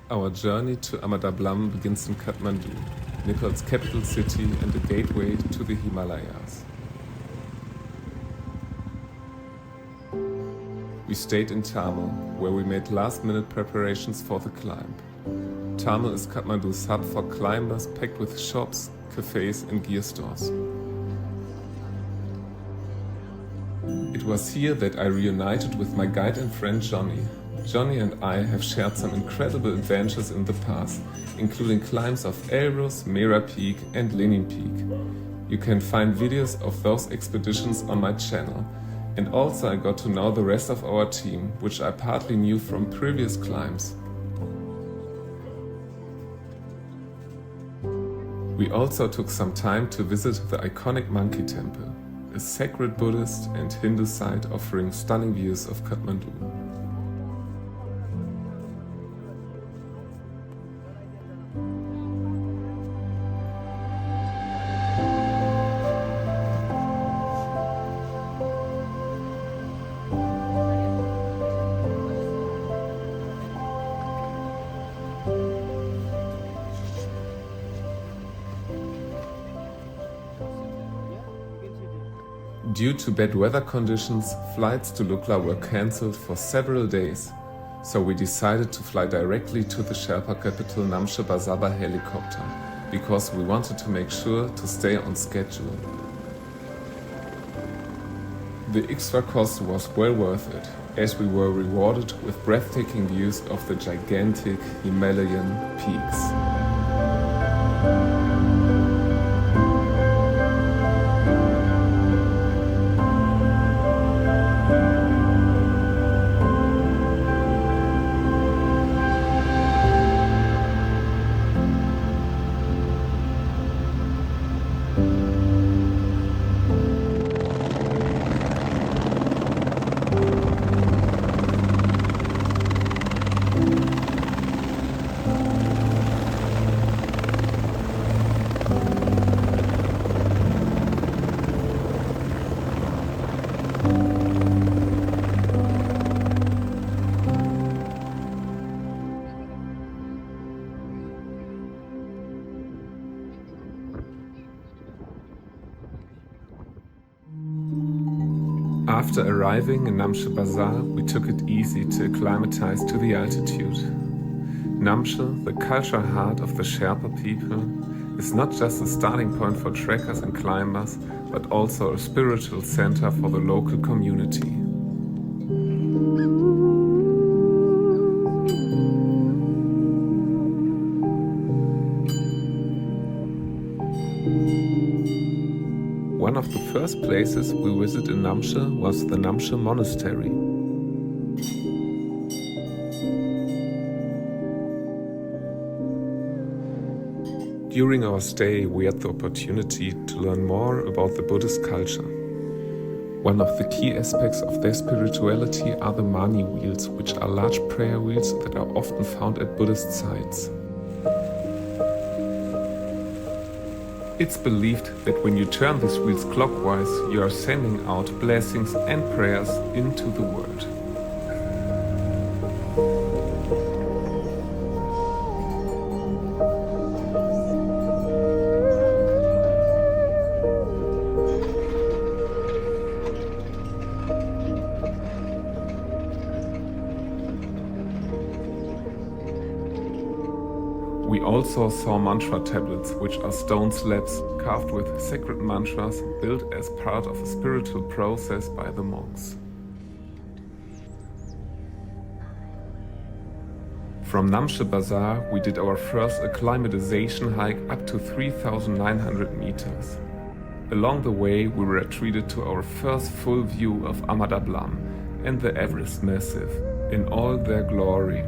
Our journey to Ama Dablam begins in Kathmandu, Nepal's capital city and a gateway to the Himalayas. We stayed in Tamil, where we made last-minute preparations for the climb. Tamil is Kathmandu's hub for climbers, packed with shops, cafes and gear stores. It was here that I reunited with my guide and friend Johnny. Johnny and I have shared some incredible adventures in the past, including climbs of Elbrus, Mera Peak and Lenin Peak. You can find videos of those expeditions on my channel. And also I got to know the rest of our team, which I partly knew from previous climbs. We also took some time to visit the iconic Monkey Temple, a sacred Buddhist and Hindu site offering stunning views of Kathmandu. Due to bad weather conditions, flights to Lukla were cancelled for several days, so we decided to fly directly to the Sherpa capital Namche Bazar by helicopter, because we wanted to make sure to stay on schedule. The extra cost was well worth it, as we were rewarded with breathtaking views of the gigantic Himalayan peaks. After arriving in Namche Bazar, we took it easy to acclimatize to the altitude. Namche, the cultural heart of the Sherpa people, is not just a starting point for trekkers and climbers, but also a spiritual center for the local community. One of the first places we visited in Namche was the Namche Monastery. During our stay, we had the opportunity to learn more about the Buddhist culture. One of the key aspects of their spirituality are the mani wheels, which are large prayer wheels that are often found at Buddhist sites. It's believed that when you turn these wheels clockwise, you are sending out blessings and prayers into the world. We also saw mantra tablets, which are stone slabs carved with sacred mantras built as part of a spiritual process by the monks. From Namche Bazar, we did our first acclimatization hike up to 3,900 meters. Along the way, we were treated to our first full view of Ama Dablam and the Everest Massif in all their glory.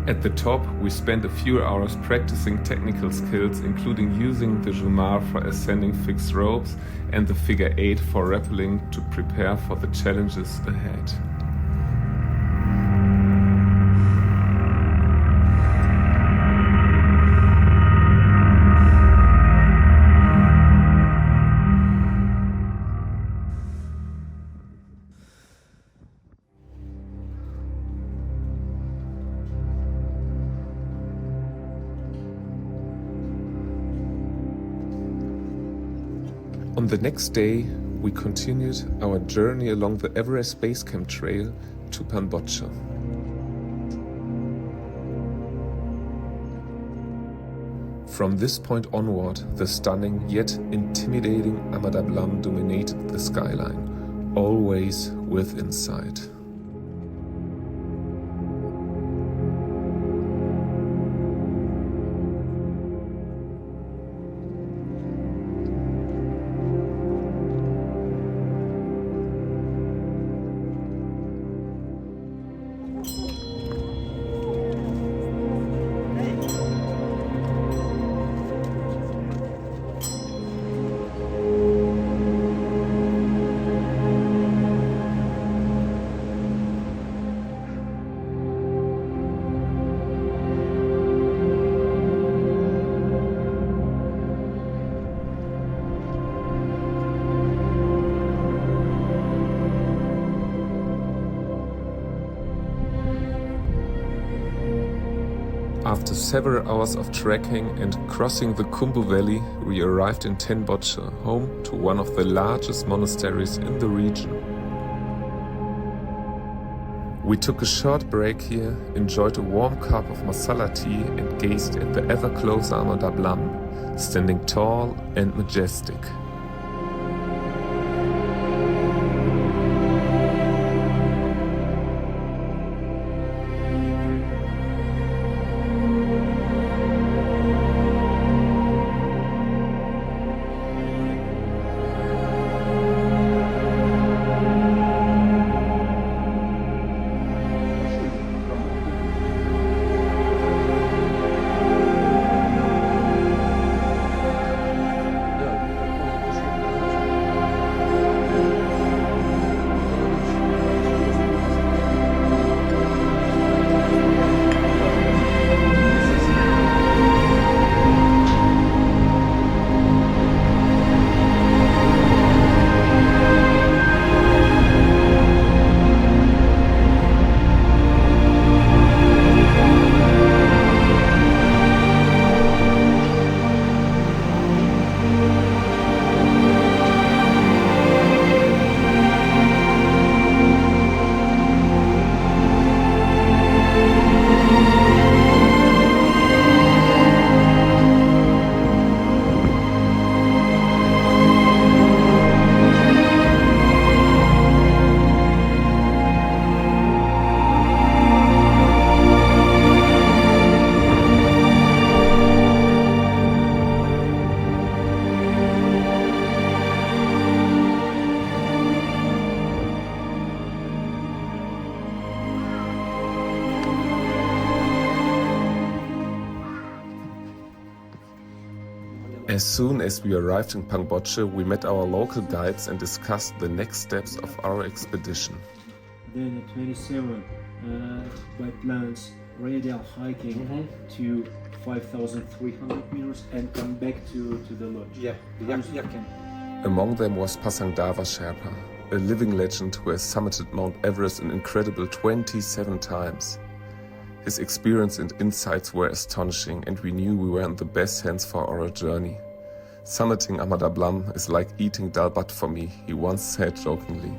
At the top, we spent a few hours practicing technical skills, including using the jumar for ascending fixed ropes and the figure 8 for rappelling to prepare for the challenges ahead. On the next day, we continued our journey along the Everest Base Camp Trail to Pangboche. From this point onward, the stunning yet intimidating Ama Dablam dominated the skyline, always within sight. After several hours of trekking and crossing the Khumbu Valley, we arrived in Pangboche, home to one of the largest monasteries in the region. We took a short break here, enjoyed a warm cup of masala tea and gazed at the ever closer Ama Dablam, standing tall and majestic. As soon as we arrived in Pangboche, we met our local guides and discussed the next steps of our expedition. Then at 27, by plans, ready are hiking to 5,300 meters and come back to the lodge. Among them was Pasangdava Sherpa, a living legend who has summited Mount Everest an incredible 27 times. His experience and insights were astonishing, and we knew we were in the best hands for our journey. Summiting Ama Dablam is like eating dal bhat for me, he once said jokingly.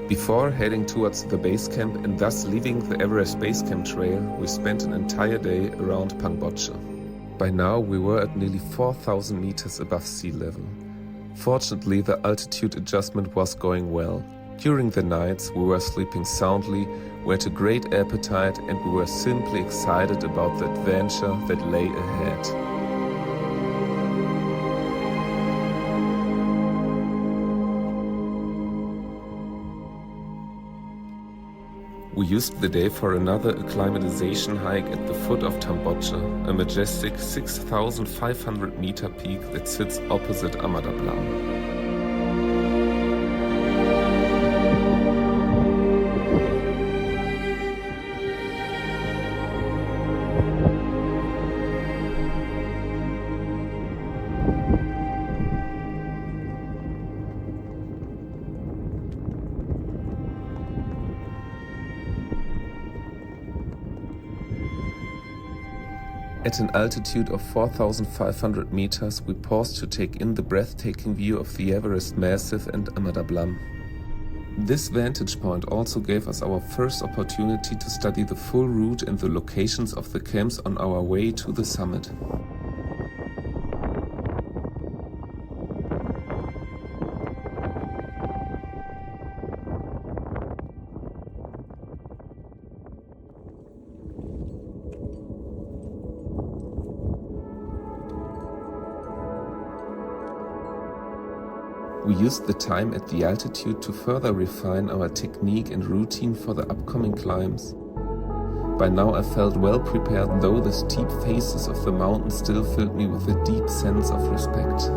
Before heading towards the base camp and thus leaving the Everest base camp trail, we spent an entire day around Pangboche. By now we were at nearly 4,000 meters above sea level. Fortunately, the altitude adjustment was going well. During the nights we were sleeping soundly, we had a great appetite and we were simply excited about the adventure that lay ahead. We used the day for another acclimatization hike at the foot of Pangboche, a majestic 6,500 meter peak that sits opposite Ama Dablam. At an altitude of 4,500 meters, we paused to take in the breathtaking view of the Everest Massif and Ama Dablam. This vantage point also gave us our first opportunity to study the full route and the locations of the camps on our way to the summit. We used the time at the altitude to further refine our technique and routine for the upcoming climbs. By now I felt well prepared, though the steep faces of the mountain still filled me with a deep sense of respect.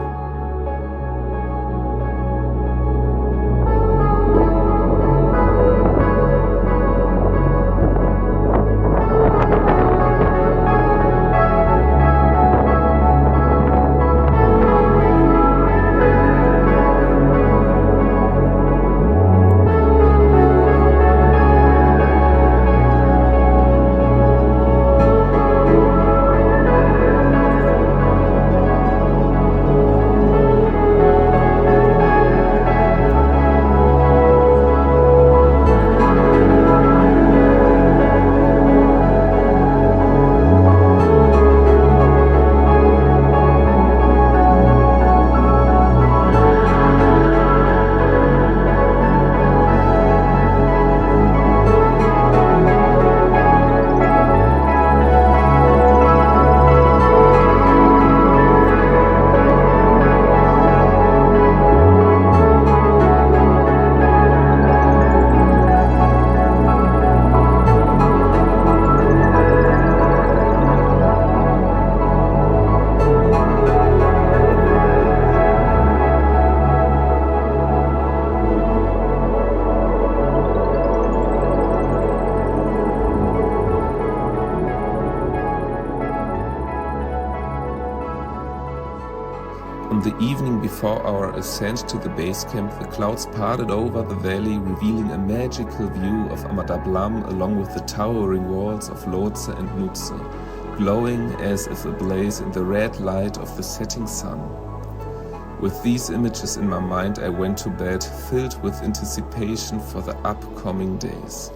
On the evening before our ascent to the base camp, the clouds parted over the valley, revealing a magical view of Ama Dablam along with the towering walls of Lhotse and Nutse, glowing as if ablaze in the red light of the setting sun. With these images in my mind, I went to bed, filled with anticipation for the upcoming days.